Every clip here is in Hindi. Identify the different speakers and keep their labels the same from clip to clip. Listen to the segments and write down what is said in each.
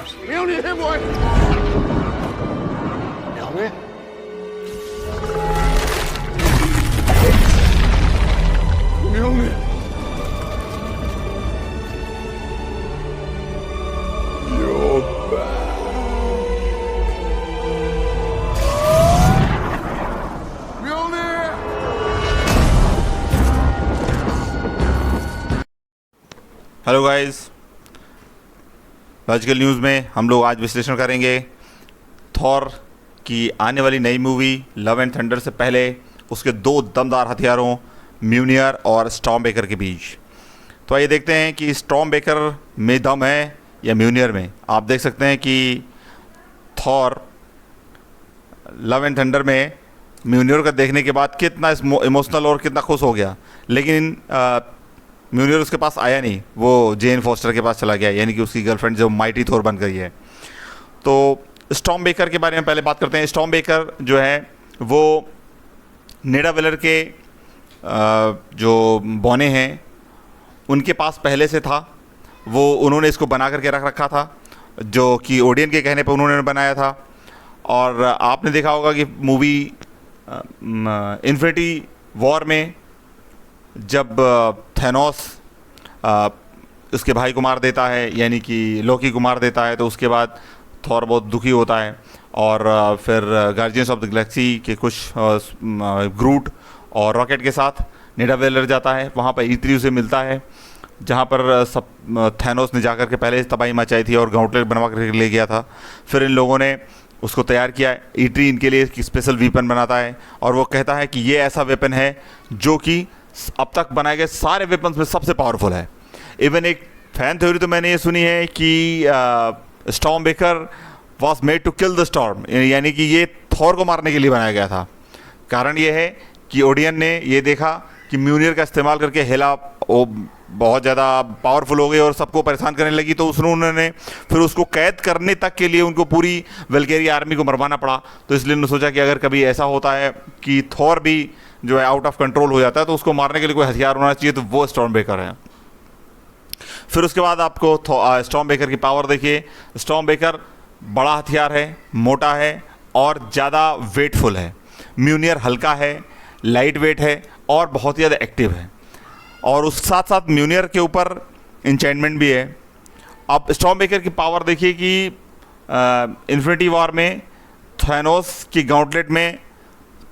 Speaker 1: Mjolnir hemover! Mjolnir? Mjolnir! You're back! Mjolnir!
Speaker 2: Hello guys, logical news में हम लोग आज विश्लेषण करेंगे थॉर की आने वाली नई मूवी लव एंड थंडर से पहले उसके दो दमदार हथियारों म्यूनियर और स्टॉर्म बेकर के बीच। तो आइए देखते हैं कि स्टॉर्म बेकर में दम है या म्यूनियर में। आप देख सकते हैं कि थॉर लव एंड थंडर में म्यूनियर का देखने के बाद कितना इमोशनल और कितना खुश हो गया, लेकिन म्यूनियर उसके पास आया नहीं, वो जेन फॉस्टर के पास चला गया, यानी कि उसकी गर्लफ्रेंड जो माइटी थोर बन गई है। तो स्टॉर्म बेकर के बारे में पहले बात करते हैं। स्टॉर्म बेकर जो है वो निडावेलर के जो बौने हैं उनके पास पहले से था। वो उन्होंने इसको बना करके रख रखा था, जो कि ओडियन के कहने पर उन्होंने बनाया था। और आपने देखा होगा कि मूवी इन्फिनिटी वॉर में जब थैनोस उसके भाई को मार देता है, यानी कि लोकी को मार देता है, तो उसके बाद थॉर बहुत दुखी होता है और फिर गार्जियंस ऑफ द गैलेक्सी के कुछ ग्रूट और रॉकेट के साथ निडावेलर जाता है। वहाँ पर ईत्री उसे मिलता है, जहाँ पर सब थैनोस ने जाकर के पहले तबाही मचाई थी और गाउंटलेट बनवा कर ले गया था। फिर इन लोगों ने उसको तैयार किया। ईत्री इनके लिए एक स्पेशल वेपन बनाता है और वो कहता है कि ये ऐसा वेपन है जो कि अब तक बनाए गए सारे वेपन्स में सबसे पावरफुल है। इवन एक फैन थ्योरी तो मैंने ये सुनी है कि Stormbreaker was made to kill the storm, यानी कि ये थॉर को मारने के लिए बनाया गया था। कारण ये है कि ओडियन ने ये देखा कि म्यूनियर का इस्तेमाल करके हेला वो बहुत ज़्यादा पावरफुल हो गई और सबको परेशान करने लगी, तो उन्होंने फिर उसको कैद करने तक के लिए उनको पूरी वेल्गेरिया आर्मी को मरवाना पड़ा। तो इसलिए उन्होंने सोचा कि अगर कभी ऐसा होता है कि थॉर भी जो है आउट ऑफ कंट्रोल हो जाता है तो उसको मारने के लिए कोई हथियार होना चाहिए, तो वो स्टॉर्म बेकर है। फिर उसके बाद आपको स्टॉर्म बेकर की पावर देखिए। स्टॉर्म बेकर बड़ा हथियार है, मोटा है और ज़्यादा वेटफुल है। म्यूनियर हल्का है, लाइट वेट है और बहुत ही ज़्यादा एक्टिव है। और उस साथ साथ म्यूनियर के ऊपर इंचेंटमेंट भी है। अब स्टॉर्म बेकर की पावर देखिए कि इन्फिनिटी वॉर में थैनोस की गाउंटलेट में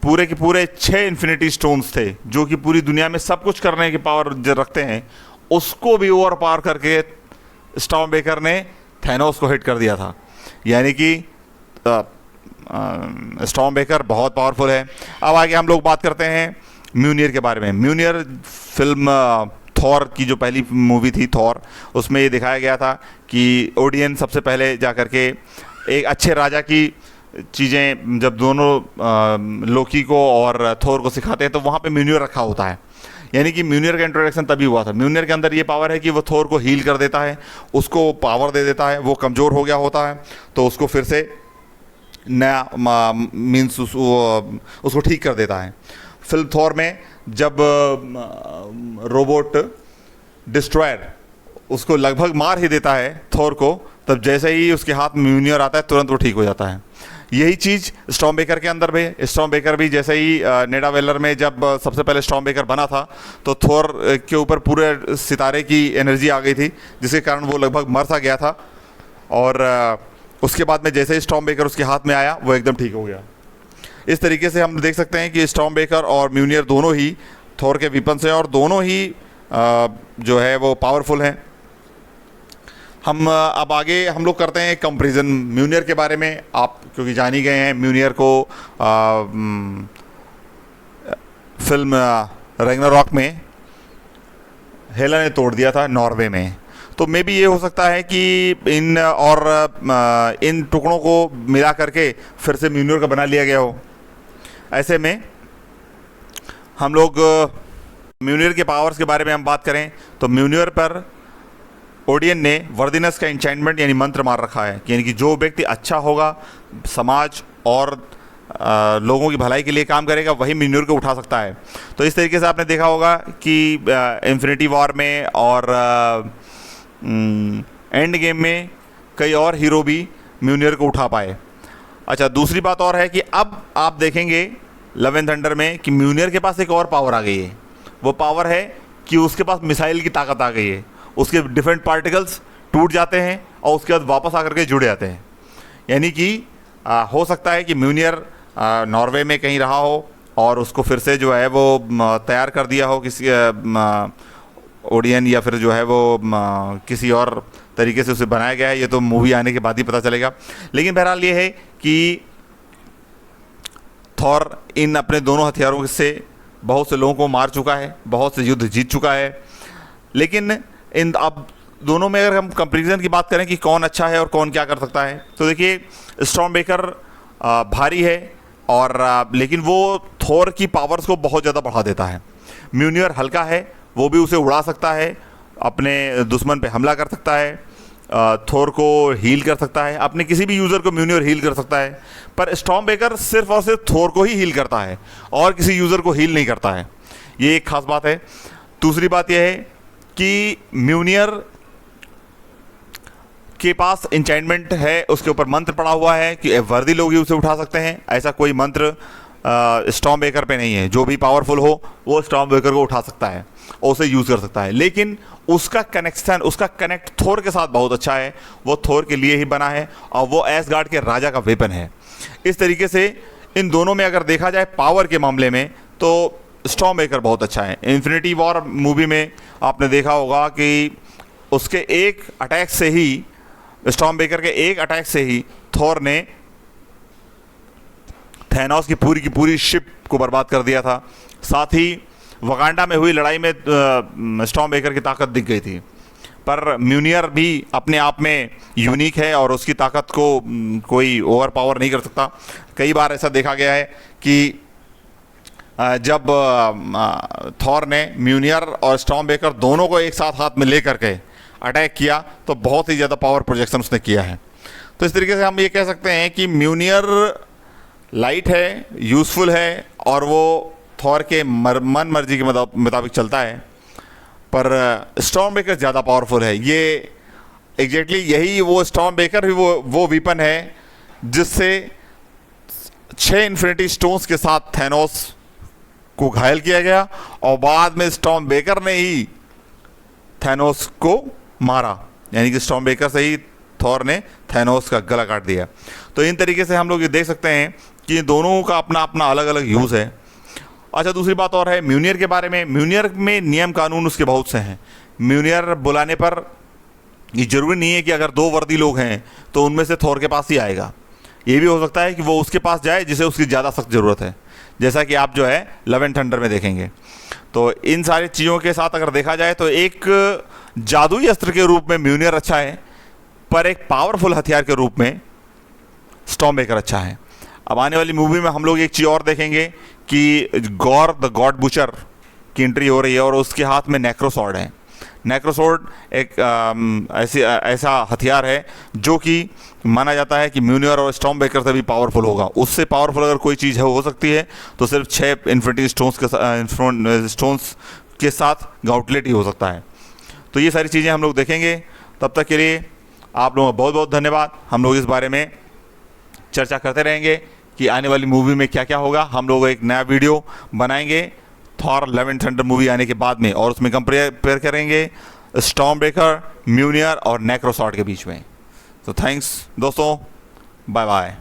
Speaker 2: पूरे के पूरे 6 इन्फिनिटी स्टोन्स थे, जो कि पूरी दुनिया में सब कुछ करने की पावर जो रखते हैं, उसको भी ओवर पावर करके स्टॉर्म बेकर ने थैनोस को हिट कर दिया था। यानी कि स्टॉर्म बेकर बहुत पावरफुल है। अब आगे हम लोग बात करते हैं म्यूनियर के बारे में। म्यूनियर फिल्म थॉर की जो पहली मूवी थी थॉर, उसमें ये दिखाया गया था कि ओडियन सबसे पहले जा कर के एक अच्छे राजा की चीज़ें जब दोनों लोकी को और थोर को सिखाते हैं तो वहाँ पे म्यूनियर रखा होता है। यानी कि म्यूनियर का इंट्रोडक्शन तभी हुआ था। म्यूनियर के अंदर ये पावर है कि वो थोर को हील कर देता है, उसको पावर दे देता है। वो कमज़ोर हो गया होता है तो उसको फिर से नया मीन्स उसको ठीक कर देता है। फिल्म थॉर में जब रोबोट डिस्ट्रॉयर उसको लगभग मार ही देता है थोर को, तब जैसे ही उसके हाथ में म्यूनियर आता है तुरंत वो ठीक हो जाता है। यही चीज़ स्टॉर्म बेकर के अंदर भी। स्टॉर्म बेकर भी जैसे ही निडावेलर में जब सबसे पहले स्टॉर्म बेकर बना था तो थोर के ऊपर पूरे सितारे की एनर्जी आ गई थी, जिसके कारण वो लगभग मर सा गया था। और उसके बाद में जैसे ही स्टॉर्म बेकर उसके हाथ में आया वो एकदम ठीक हो गया। इस तरीके से हम देख सकते हैं कि स्टॉर्म बेकर और म्यूनियर दोनों ही थोर के वीपन्स हैं और दोनों ही जो है वो पावरफुल हैं। हम अब आगे हम लोग करते हैं कंपैरिजन म्यूनियर के बारे में। आप क्योंकि जान ही गए हैं म्यूनियर को फिल्म रैग्नारॉक में हेला ने तोड़ दिया था नॉर्वे में। तो मे बी ये हो सकता है कि इन टुकड़ों को मिला करके फिर से म्यूनियर का बना लिया गया हो। ऐसे में हम लोग म्यूनियर के पावर्स के बारे में हम बात करें तो म्यूनियर पर ओडियन ने वर्दिनस का इंचेंटमेंट यानी मंत्र मार रखा है, यानी कि जो व्यक्ति अच्छा होगा, समाज और लोगों की भलाई के लिए काम करेगा, वही म्यूनियर को उठा सकता है। तो इस तरीके से आपने देखा होगा कि इन्फिनिटी वॉर में और एंड गेम में कई और हीरो भी म्यूनियर को उठा पाए। अच्छा, दूसरी बात और है कि अब आप देखेंगे लव एंड थंडर में कि म्यूनियर के पास एक और पावर आ गई है। वो पावर है कि उसके पास मिसाइल की ताकत आ गई है। उसके डिफरेंट पार्टिकल्स टूट जाते हैं और उसके बाद वापस आकर के जुड़ जाते हैं। यानी कि हो सकता है कि म्यूनियर नॉर्वे में कहीं रहा हो और उसको फिर से जो है वो तैयार कर दिया हो किसी ओडियन, या फिर जो है वो किसी और तरीके से उसे बनाया गया है। ये तो मूवी आने के बाद ही पता चलेगा। लेकिन बहरहाल ये है कि थॉर इन अपने दोनों हथियारों से बहुत से लोगों को मार चुका है, बहुत से युद्ध जीत चुका है। लेकिन इन अब दोनों में अगर हम कंपैरिजन की बात करें कि कौन अच्छा है और कौन क्या कर सकता है, तो देखिए स्टॉर्मबेकर भारी है और लेकिन वो थॉर की पावर्स को बहुत ज़्यादा बढ़ा देता है। म्यूनियर हल्का है, वो भी उसे उड़ा सकता है, अपने दुश्मन पे हमला कर सकता है, थॉर को हील कर सकता है, अपने किसी भी यूज़र को म्यूनियर हील कर सकता है। पर स्टॉर्मबेकर सिर्फ और सिर्फ थॉर को ही हील करता है और किसी यूज़र को हील नहीं करता है। ये एक खास बात है। दूसरी बात यह है कि म्यूनियर के पास इंचेंटमेंट है, उसके ऊपर मंत्र पड़ा हुआ है कि वर्दी लोग ही उसे उठा सकते हैं। ऐसा कोई मंत्र स्टॉर्मबेकर पे नहीं है। जो भी पावरफुल हो वो स्टॉर्मबेकर को उठा सकता है और उसे यूज़ कर सकता है। लेकिन उसका कनेक्शन, उसका कनेक्ट थोर के साथ बहुत अच्छा है। वो थोर के लिए ही बना है और वो एसगार्ड के राजा का वेपन है। इस तरीके से इन दोनों में अगर देखा जाए पावर के मामले में तो स्टॉर्मबेकर बहुत अच्छा है। इन्फिनिटी वॉर मूवी में आपने देखा होगा कि उसके एक अटैक से ही, स्टॉर्मबेकर के एक अटैक से ही थॉर ने थैनोस की पूरी शिप को बर्बाद कर दिया था। साथ ही वकांडा में हुई लड़ाई में स्टॉर्मबेकर की ताकत दिख गई थी। पर म्यूनियर भी अपने आप में यूनिक है और उसकी ताकत को कोई ओवर पावर नहीं कर सकता। कई बार ऐसा देखा गया है कि जब थॉर ने म्यूनियर और स्टॉर्मबेकर दोनों को एक साथ हाथ में ले करके अटैक किया तो बहुत ही ज़्यादा पावर प्रोजेक्शन उसने किया है। तो इस तरीके से हम ये कह सकते हैं कि म्यूनियर लाइट है, यूज़फुल है और वो थॉर के मन मर्जी के मुताबिक चलता है। पर स्टॉर्मबेकर ज़्यादा पावरफुल है। ये एग्जैक्टली यही वो स्टॉर्मबेकर भी वो वीपन है जिससे 6 इन्फिनिटी स्टोन्स के साथ थैनोस को घायल किया गया और बाद में स्टॉर्मबेकर ने ही थैनोस को मारा। यानी कि स्टॉर्मबेकर से ही थॉर ने थैनोस का गला काट दिया। तो इन तरीके से हम लोग ये देख सकते हैं कि दोनों का अपना अपना अलग अलग यूज़ है। अच्छा, दूसरी बात और है म्यूनियर के बारे में। म्यूनियर में नियम कानून उसके बहुत से हैं। म्यूनियर बुलाने पर ये जरूरी नहीं है कि अगर 2 वर्दी लोग हैं तो उनमें से थॉर के पास ही आएगा। ये भी हो सकता है कि वो उसके पास जाए जिसे उसकी ज़्यादा सख्त ज़रूरत है, जैसा कि आप जो है लव एंड थंडर में देखेंगे। तो इन सारी चीज़ों के साथ अगर देखा जाए तो एक जादुई अस्त्र के रूप में म्यूनियर अच्छा है, पर एक पावरफुल हथियार के रूप में स्टॉर्मबेकर अच्छा है। अब आने वाली मूवी में हम लोग एक चीज़ और देखेंगे कि गॉर द गॉड बुचर की एंट्री हो रही है और उसके हाथ में नेक्रोसॉर्ड है। नेक्रोसॉर्ड एक ऐसा हथियार है जो कि माना जाता है कि म्यूनियर और स्टॉर्मबेकर से भी पावरफुल होगा। उससे पावरफुल अगर कोई चीज़ हो सकती है तो सिर्फ 6 इन्फिनिटी स्टोन्स के साथ गाउटलेट ही हो सकता है। तो ये सारी चीज़ें हम लोग देखेंगे। तब तक के लिए आप लोगों का बहुत बहुत धन्यवाद। हम लोग इस बारे में चर्चा करते रहेंगे कि आने वाली मूवी में क्या क्या होगा। हम लोग एक नया वीडियो बनाएंगे Thor love and thunder movie आने के बाद में और उसमें कंपेयर करेंगे स्टॉर्मबेकर, म्यूनियर और नेक्रोसॉर्ड के बीच में। तो थैंक्स दोस्तों, बाय बाय।